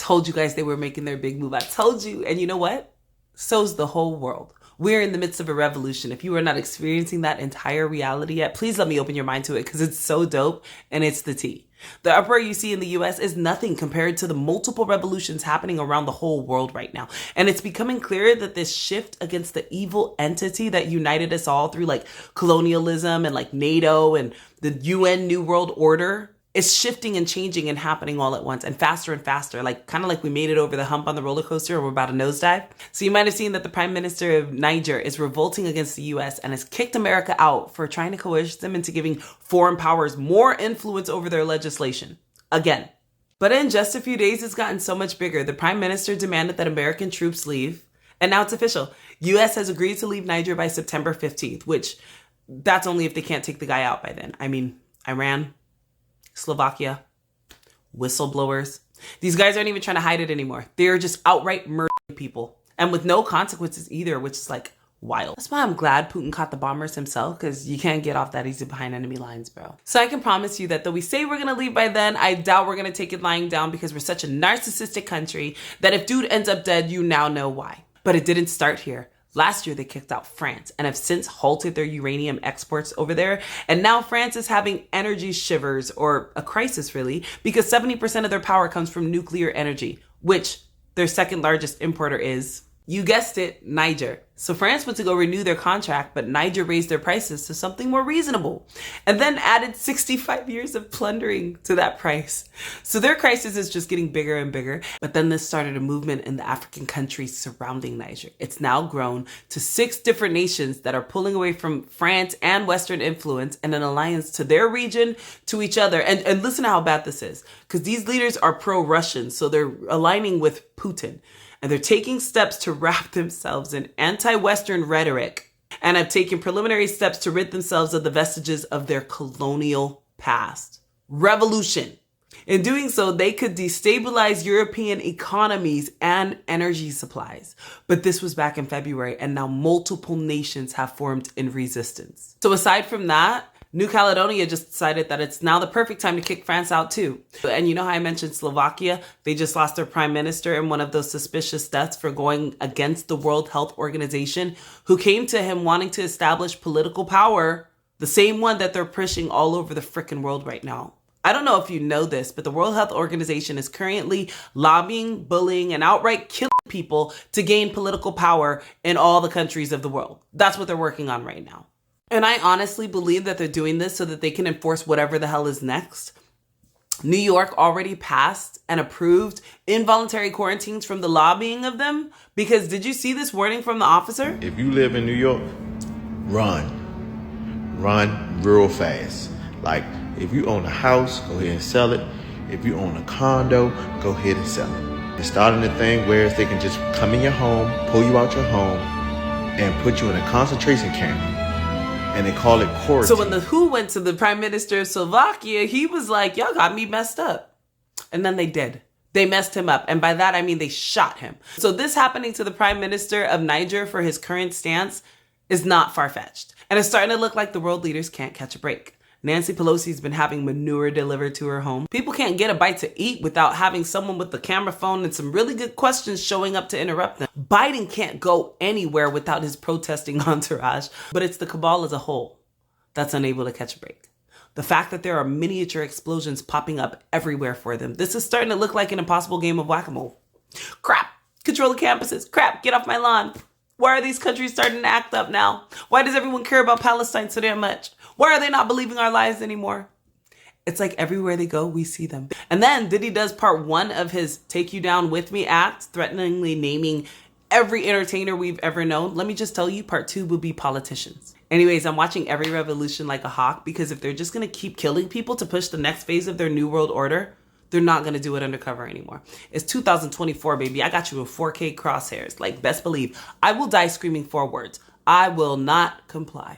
told you guys they were making their big move. I told you. And you know what? So's the whole world. We're in the midst of a revolution. If you are not experiencing that entire reality yet, please let me open your mind to it because it's so dope and it's the tea. The uproar you see in the US is nothing compared to the multiple revolutions happening around the whole world right now. And it's becoming clearer that this shift against the evil entity that united us all through like colonialism and like NATO and the UN New World Order is shifting and changing and happening all at once and faster, like kind of like we made it over the hump on the roller coaster and we're about to nosedive. So you might have seen that the Prime Minister of Niger is revolting against the US and has kicked America out for trying to coerce them into giving foreign powers more influence over their legislation. Again. But in just a few days, it's gotten so much bigger. The Prime Minister demanded that American troops leave. And now it's official. US has agreed to leave Niger by September 15th, which that's only if they can't take the guy out by then. I mean, Iran, Slovakia, whistleblowers. These guys aren't even trying to hide it anymore. They're just outright murdering people. And with no consequences either, which is like wild. That's why I'm glad Putin caught the bombers himself, because you can't get off that easy behind enemy lines, bro. So I can promise you that though we say we're gonna leave by then, I doubt we're gonna take it lying down because we're such a narcissistic country that if dude ends up dead, you now know why. But it didn't start here. Last year, they kicked out France and have since halted their uranium exports over there. And now France is having energy shivers, or a crisis really, because 70% of their power comes from nuclear energy, which their second largest importer is, you guessed it, Niger. So France went to go renew their contract, but Niger raised their prices to something more reasonable and then added 65 years of plundering to that price. So their crisis is just getting bigger and bigger. But then this started a movement in the African countries surrounding Niger. It's now grown to 6 different nations that are pulling away from France and Western influence and an alliance to their region, to each other. And listen to how bad this is, because these leaders are pro-Russian, so they're aligning with Putin. And they're taking steps to wrap themselves in anti-Western rhetoric and have taken preliminary steps to rid themselves of the vestiges of their colonial past. Revolution. In doing so, they could destabilize European economies and energy supplies. But this was back in February, and now multiple nations have formed in resistance. So aside from that, New Caledonia just decided that it's now the perfect time to kick France out too. And you know how I mentioned Slovakia? They just lost their prime minister in one of those suspicious deaths for going against the World Health Organization, who came to him wanting to establish political power, the same one that they're pushing all over the frickin' world right now. I don't know if you know this, but the World Health Organization is currently lobbying, bullying, and outright killing people to gain political power in all the countries of the world. That's what they're working on right now. And I honestly believe that they're doing this so that they can enforce whatever the hell is next. New York already passed and approved involuntary quarantines from the lobbying of them. Because did you see this warning from the officer? If you live in New York, run. Run real fast. Like, if you own a house, go ahead and sell it. If you own a condo, go ahead and sell it. They're starting a thing where they can just come in your home, pull you out your home, and put you in a concentration camp. And they call it quarantine. So when the WHO went to the Prime Minister of Slovakia, he was like, y'all got me messed up. And then they did. They messed him up. And by that, I mean they shot him. So this happening to the Prime Minister of Niger for his current stance is not far-fetched. And it's starting to look like the world leaders can't catch a break. Nancy Pelosi's been having manure delivered to her home. People can't get a bite to eat without having someone with the camera phone and some really good questions showing up to interrupt them. Biden can't go anywhere without his protesting entourage, but it's the cabal as a whole that's unable to catch a break. The fact that there are miniature explosions popping up everywhere for them. This is starting to look like an impossible game of whack-a-mole. Crap, control the campuses. Crap, get off my lawn. Why are these countries starting to act up now? Why does everyone care about Palestine so damn much? Why are they not believing our lies anymore? It's like everywhere they go, we see them. And then Diddy does part 1 of his Take You Down With Me act, threateningly naming every entertainer we've ever known. Let me just tell you, part 2 will be politicians. Anyways, I'm watching every revolution like a hawk, because if they're just going to keep killing people to push the next phase of their new world order, they're not going to do it undercover anymore. It's 2024, baby. I got you in 4K crosshairs. Like, best believe, I will die screaming 4 words. I will not comply.